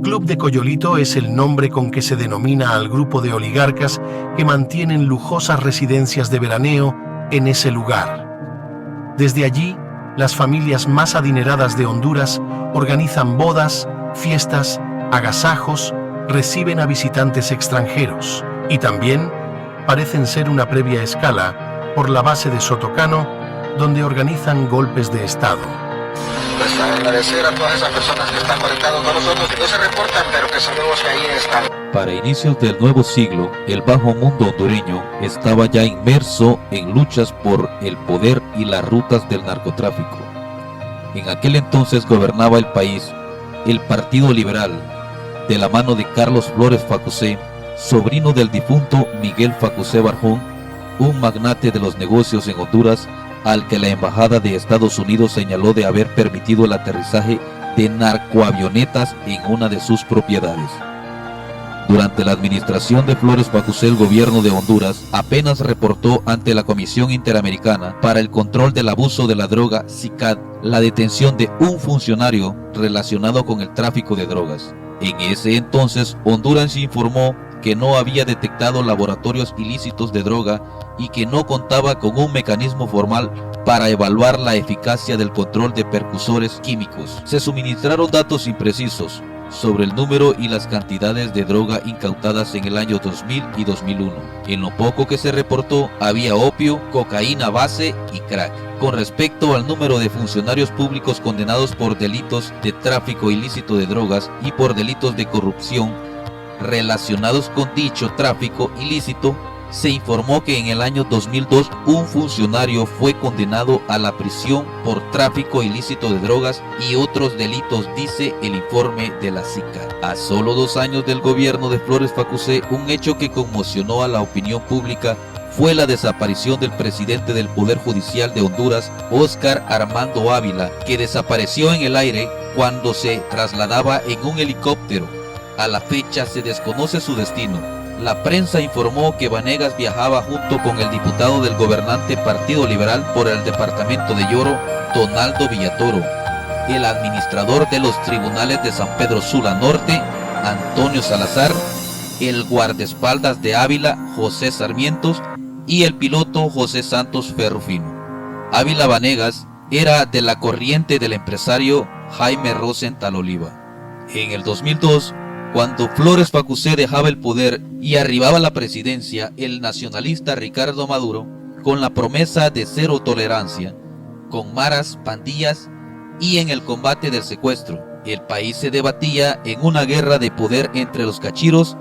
Club de Coyolito es el nombre con que se denomina al grupo de oligarcas que mantienen lujosas residencias de veraneo en ese lugar. Desde allí, las familias más adineradas de Honduras organizan bodas, fiestas, agasajos, reciben a visitantes extranjeros y también parecen ser una previa escala por la base de Sotocano, donde organizan golpes de Estado. Pues agradecer a todas esas personas que están conectadas con nosotros, que no se reportan, pero que sabemos que ahí están. Para inicios del nuevo siglo, el bajo mundo hondureño estaba ya inmerso en luchas por el poder y las rutas del narcotráfico. En aquel entonces gobernaba el país el Partido Liberal, de la mano de Carlos Flores Facusé, sobrino del difunto Miguel Facusé Barjón, un magnate de los negocios en Honduras, al que la Embajada de Estados Unidos señaló de haber permitido el aterrizaje de narcoavionetas en una de sus propiedades. Durante la administración de Flores Facusé, el gobierno de Honduras apenas reportó ante la Comisión Interamericana para el Control del Abuso de la Droga, CICAD, la detención de un funcionario relacionado con el tráfico de drogas. En ese entonces, Honduras informó que no había detectado laboratorios ilícitos de droga y que no contaba con un mecanismo formal para evaluar la eficacia del control de precursores químicos. Se suministraron datos imprecisos sobre el número y las cantidades de droga incautadas en el año 2000 y 2001. En lo poco que se reportó, había opio, cocaína base y crack. Con respecto al número de funcionarios públicos condenados por delitos de tráfico ilícito de drogas y por delitos de corrupción relacionados con dicho tráfico ilícito, se informó que en el año 2002 un funcionario fue condenado a la prisión por tráfico ilícito de drogas y otros delitos, dice el informe de la CICAD. A solo 2 años del gobierno de Flores Facusé, un hecho que conmocionó a la opinión pública fue la desaparición del presidente del Poder Judicial de Honduras, Óscar Armando Ávila, que desapareció en el aire cuando se trasladaba en un helicóptero. A la fecha se desconoce su destino. La prensa informó que Vanegas viajaba junto con el diputado del gobernante Partido Liberal por el departamento de Lloro, Donaldo Villatoro, el administrador de los tribunales de San Pedro Sula Norte, Antonio Salazar, el guardaespaldas de Ávila, José Sarmientos, y el piloto José Santos Ferrufino. Ávila Vanegas era de la corriente del empresario Jaime Rosenthal Oliva. En el 2002, cuando Flores Facusé dejaba el poder y arribaba a la presidencia, el nacionalista Ricardo Maduro, con la promesa de cero tolerancia, con maras, pandillas y en el combate del secuestro, el país se debatía en una guerra de poder entre los cachiros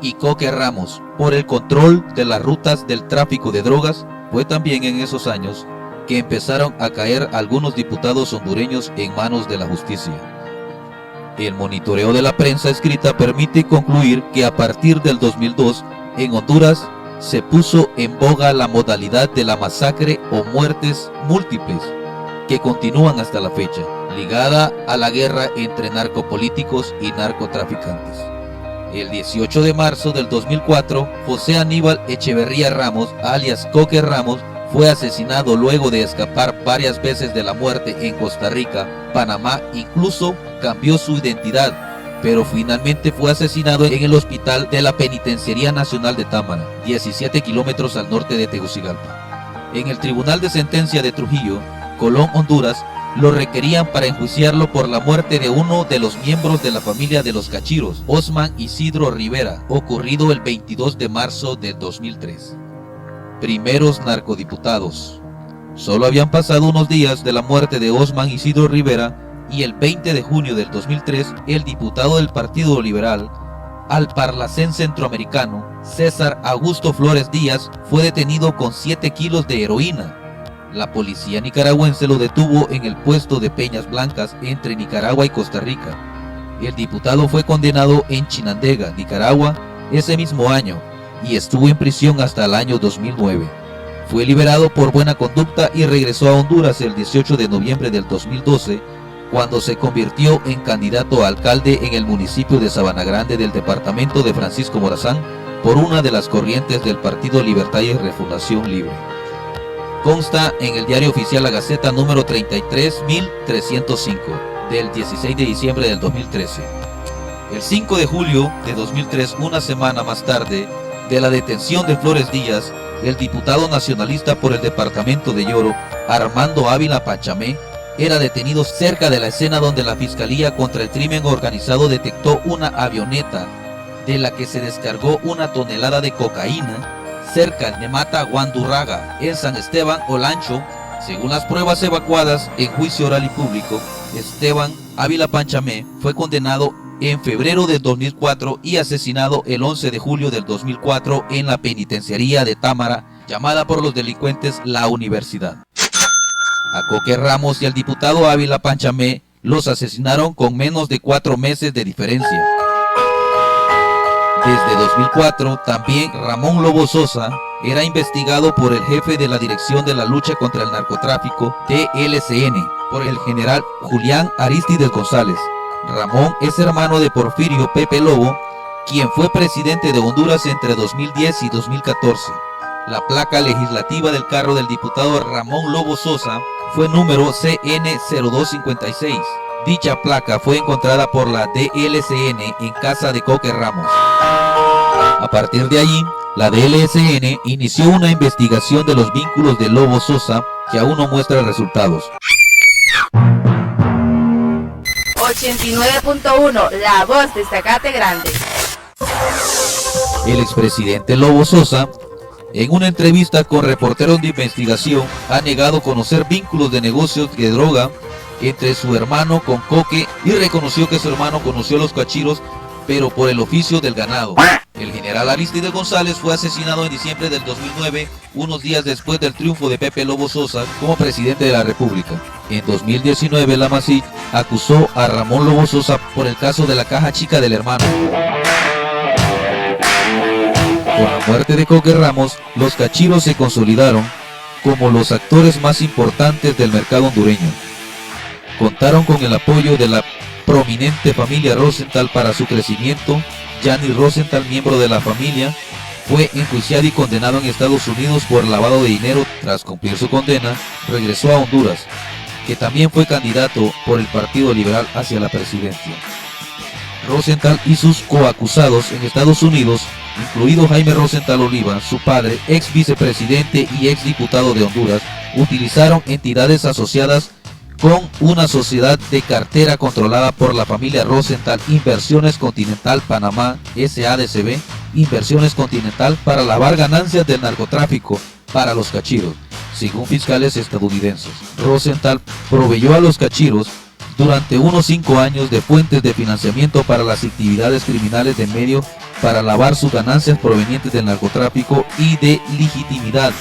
y Coque Ramos por el control de las rutas del tráfico de drogas. Fue también en esos años que empezaron a caer algunos diputados hondureños en manos de la justicia. El monitoreo de la prensa escrita permite concluir que a partir del 2002 en Honduras se puso en boga la modalidad de la masacre o muertes múltiples que continúan hasta la fecha, ligada a la guerra entre narcopolíticos y narcotraficantes. El 18 de marzo del 2004, José Aníbal Echeverría Ramos, alias Coque Ramos, fue asesinado luego de escapar varias veces de la muerte en Costa Rica, Panamá, incluso cambió su identidad, pero finalmente fue asesinado en el hospital de la Penitenciaría Nacional de Támara, 17 kilómetros al norte de Tegucigalpa. En el Tribunal de Sentencia de Trujillo, Colón, Honduras, lo requerían para enjuiciarlo por la muerte de uno de los miembros de la familia de los Cachiros, Osman Isidro Rivera, ocurrido el 22 de marzo de 2003. Primeros narcodiputados. Solo habían pasado unos días de la muerte de Osman Isidro Rivera y el 20 de junio del 2003, el diputado del Partido Liberal, alparlacén centroamericano, César Augusto Flores Díaz, fue detenido con 7 kilos de heroína. La policía nicaragüense lo detuvo en el puesto de Peñas Blancas entre Nicaragua y Costa Rica. El diputado fue condenado en Chinandega, Nicaragua, ese mismo año, y estuvo en prisión hasta el año 2009. Fue liberado por buena conducta y regresó a Honduras el 18 de noviembre del 2012, cuando se convirtió en candidato a alcalde en el municipio de Sabana Grande del departamento de Francisco Morazán por una de las corrientes del Partido Libertad y Refundación Libre. Consta en el diario oficial La Gaceta número 33.305. del 16 de diciembre del 2013. El 5 de julio de 2003, una semana más tarde de la detención de Flores Díaz, el diputado nacionalista por el departamento de Yoro, Armando Ávila Pachamé, era detenido cerca de la escena donde la Fiscalía contra el Crimen Organizado detectó una avioneta de la que se descargó una tonelada de cocaína cerca de Mata Guandurraga, en San Esteban Olancho. Según las pruebas evacuadas en juicio oral y público, Esteban Ávila Pachamé fue condenado en febrero del 2004 y asesinado el 11 de julio del 2004 en la penitenciaría de Támara, llamada por los delincuentes La Universidad. A Coque Ramos y al diputado Ávila Pachamé los asesinaron con menos de 4 meses de diferencia. Desde 2004, también Ramón Lobo Sosa era investigado por el jefe de la Dirección de la Lucha contra el Narcotráfico, DLCN, por el general Julián Arístides González. Ramón es hermano de Porfirio Pepe Lobo, quien fue presidente de Honduras entre 2010 y 2014. La placa legislativa del carro del diputado Ramón Lobo Sosa fue número CN0256. Dicha placa fue encontrada por la DLCN en casa de Coque Ramos. A partir de allí, la DLCN inició una investigación de los vínculos de Lobo Sosa que aún no muestra resultados. 89.1, la voz de Zacate Grande. El expresidente Lobo Sosa, en una entrevista con reporteros de investigación, ha negado conocer vínculos de negocios de droga entre su hermano con Coque y reconoció que su hermano conoció a los cachiros, pero por el oficio del ganado. El general Arístides González fue asesinado en diciembre del 2009, unos días después del triunfo de Pepe Lobo Sosa como presidente de la República. En 2019, la Masich acusó a Ramón Lobo Sosa por el caso de la caja chica del hermano. Con la muerte de Coque Ramos, los cachiros se consolidaron como los actores más importantes del mercado hondureño. Contaron con el apoyo de la prominente familia Rosenthal para su crecimiento. Gianni Rosenthal, miembro de la familia, fue enjuiciado y condenado en Estados Unidos por lavado de dinero. Tras cumplir su condena, regresó a Honduras, que también fue candidato por el Partido Liberal hacia la presidencia. Rosenthal y sus coacusados en Estados Unidos, incluido Jaime Rosenthal Oliva, su padre, ex vicepresidente y ex diputado de Honduras, utilizaron entidades asociadas con una sociedad de cartera controlada por la familia Rosenthal, Inversiones Continental Panamá, SADCB, Inversiones Continental, para lavar ganancias del narcotráfico para los cachiros, según fiscales estadounidenses. Rosenthal proveyó a los cachiros durante unos 5 años de fuentes de financiamiento para las actividades criminales de medio para lavar sus ganancias provenientes del narcotráfico y de legitimidad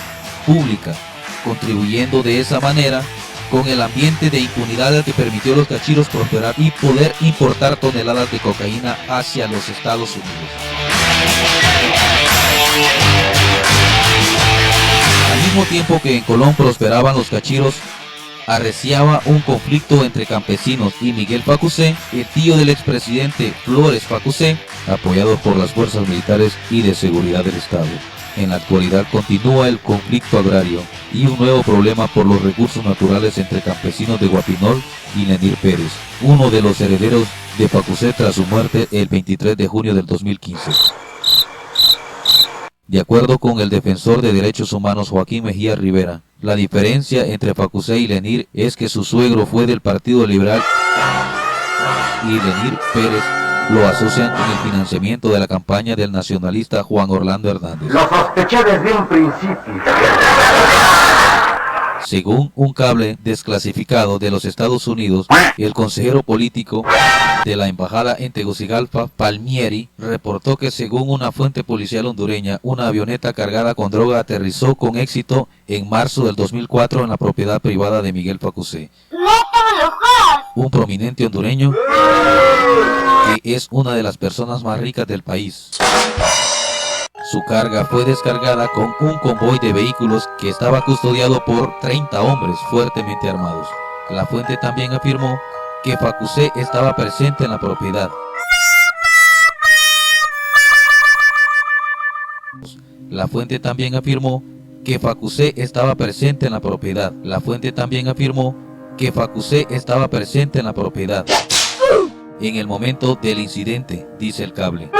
pública, contribuyendo de esa manera con el ambiente de impunidad que permitió a los cachiros prosperar y poder importar toneladas de cocaína hacia los Estados Unidos. Al mismo tiempo que en Colón prosperaban los cachiros, arreciaba un conflicto entre campesinos y Miguel Facusé, el tío del expresidente Flores Facusé, apoyado por las fuerzas militares y de seguridad del Estado. En la actualidad continúa el conflicto agrario y un nuevo problema por los recursos naturales entre campesinos de Guapinol y Lenir Pérez, uno de los herederos de Facusé tras su muerte el 23 de junio del 2015. De acuerdo con el defensor de derechos humanos Joaquín Mejía Rivera, la diferencia entre Facusé y Lenir es que su suegro fue del Partido Liberal y Lenir Pérez lo asocian con el financiamiento de la campaña del nacionalista Juan Orlando Hernández. Lo sospeché desde un principio. Según un cable desclasificado de los Estados Unidos, el consejero político de la embajada en Tegucigalpa, Palmieri, reportó que según una fuente policial hondureña, una avioneta cargada con droga aterrizó con éxito en marzo del 2004 en la propiedad privada de Miguel Facusé, un prominente hondureño que es una de las personas más ricas del país. Su carga fue descargada con un convoy de vehículos que estaba custodiado por 30 hombres fuertemente armados. La fuente también afirmó que Facusé estaba presente en la propiedad. La fuente también afirmó que Facusé estaba presente en la propiedad. La fuente también afirmó que Facusé estaba presente en la propiedad en el momento del incidente, dice el cable.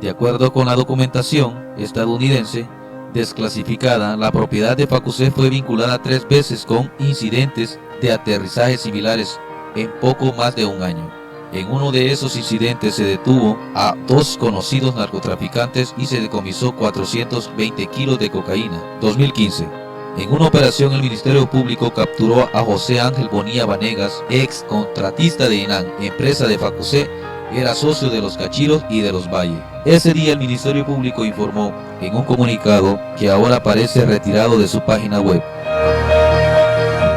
De acuerdo con la documentación estadounidense desclasificada, la propiedad de Facusé fue vinculada 3 veces con incidentes de aterrizaje similares en poco más de un año. En uno de esos incidentes se detuvo a 2 conocidos narcotraficantes y se decomisó 420 kilos de cocaína. 2015. En una operación el Ministerio Público capturó a José Ángel Bonilla Vanegas, ex contratista de ENAN, empresa de Facusé, era socio de los Cachiros y de los Valle. Ese día el Ministerio Público informó en un comunicado que ahora aparece retirado de su página web.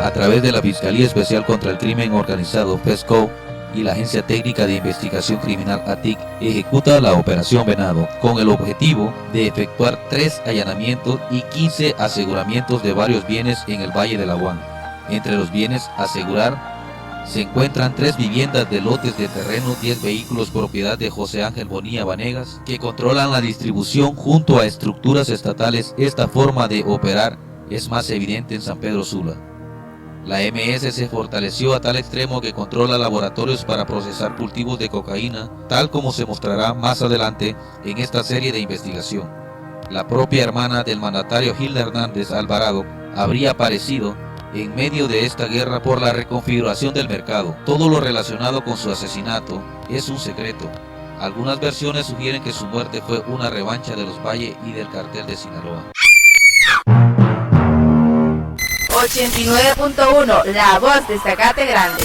A través de la Fiscalía Especial contra el Crimen Organizado, FESCO, y la Agencia Técnica de Investigación Criminal ATIC, ejecuta la Operación Venado con el objetivo de efectuar 3 allanamientos y 15 aseguramientos de varios bienes en el Valle del Aguán. Entre los bienes a asegurar se encuentran 3 viviendas de lotes de terreno, 10 vehículos propiedad de José Ángel Bonilla Vanegas, que controlan la distribución junto a estructuras estatales. Esta forma de operar es más evidente en San Pedro Sula. La MS se fortaleció a tal extremo que controla laboratorios para procesar cultivos de cocaína, tal como se mostrará más adelante en esta serie de investigación. La propia hermana del mandatario Hilda Hernández Alvarado habría aparecido en medio de esta guerra por la reconfiguración del mercado. Todo lo relacionado con su asesinato es un secreto. Algunas versiones sugieren que su muerte fue una revancha de los Valle y del cartel de Sinaloa. 89.1, la voz de Zacate Grande.